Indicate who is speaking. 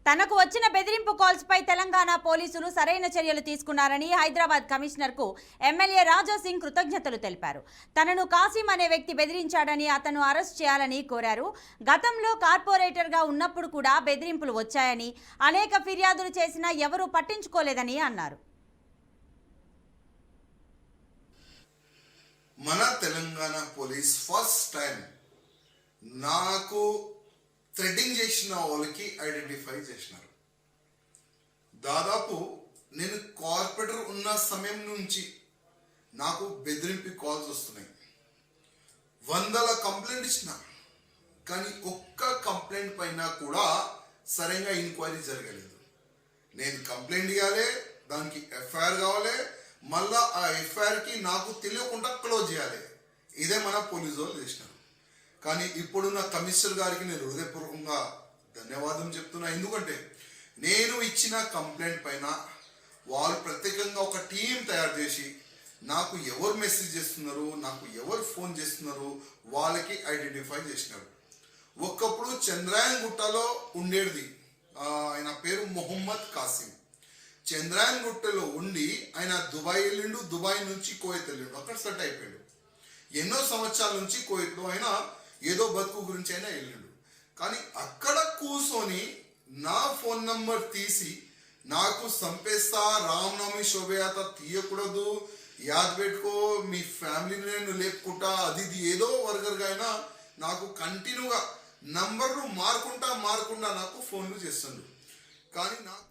Speaker 1: తనకు వచ్చిన బెదిరింపు కాల్స్ పై తెలంగాణ పోలీసులు సరైన చర్యలు తీసుకున్నారని హైదరాబాద్ కమిషనర్ కు ఎమ్మెల్యే రాజా సింగ్ కృతజ్ఞతలు తెలిపారు. తనను కాసిం అనే వ్యక్తి బెదిరించాడని అతను అరెస్ట్ చేయాలని కోరారు. గతంలో కార్పొరేటర్ గా ఉన్నప్పుడు కూడా బెదిరింపులు వచ్చాయని, అనేక ఫిర్యాదులు చేసినా ఎవరూ పట్టించుకోలేదని అన్నారు.
Speaker 2: మన తెలంగాణ పోలీస్ ఫస్ట్ టైం నాకు థ్రెడ్డింగ్ చేసిన వాళ్ళకి ఐడెంటిఫై చేసినారు. దాదాపు నేను కార్పొరేటర్ ఉన్న సమయం నుంచి నాకు బెదిరింపు కాల్స్ వస్తున్నాయి. వందల కంప్లైంట్ ఇచ్చిన, కానీ ఒక్క కంప్లైంట్ పైన కూడా సరైన ఎంక్వైరీ జరగలేదు. నేను కంప్లైంట్ ఇవ్వాలి, దానికి ఎఫ్ఐఆర్ కావాలి, మళ్ళా ఆ ఎఫ్ఐఆర్కి నాకు తెలియకుండా క్లోజ్ చేయాలి. ఇదే మన పోలీసు వాళ్ళు చేసినారు. కానీ ఇప్పుడున్న కమిషనర్ గారికి నేను హృదయపూర్వకంగా ధన్యవాదం చెప్తున్నా. ఎందుకంటే నేను ఇచ్చిన కంప్లైంట్ పైన వాళ్ళు ప్రత్యేకంగా ఒక టీం తయారు చేసి నాకు ఎవరు మెసేజ్ చేస్తున్నారు, నాకు ఎవరు ఫోన్ చేస్తున్నారు వాళ్ళకి ఐడెంటిఫై చేసినారు. ఒకప్పుడు చంద్రాయన్ గుట్టలో ఉండేది, ఆయన పేరు మొహమ్మద్ కాసిం. చంద్రాయన్ గుట్టలో ఉండి ఆయన దుబాయ్ వెళ్ళిండు, దుబాయ్ నుంచి కోయత్ వెళ్ళిండు, అక్కడ సెట్ అయిపోయాడు. ఎన్నో సంవత్సరాల నుంచి కోయత్లో అయినా ఏదో బతుకు గురించి అయినా వెళ్ళిండు. కానీ అక్కడ కూర్చొని నా ఫోన్ నంబర్ తీసి నాకు సంపేస్తా, రామనవమి శోభయాత తీయకూడదు, యాద్ పెట్టుకో, మీ ఫ్యామిలీని నేను లేపుకుంటా, అది ఏదో వర్గర్గా అయినా నాకు కంటిన్యూగా నంబర్లు మారుకుంటా నాకు ఫోన్లు చేస్తుండ్రు. కానీ నాకు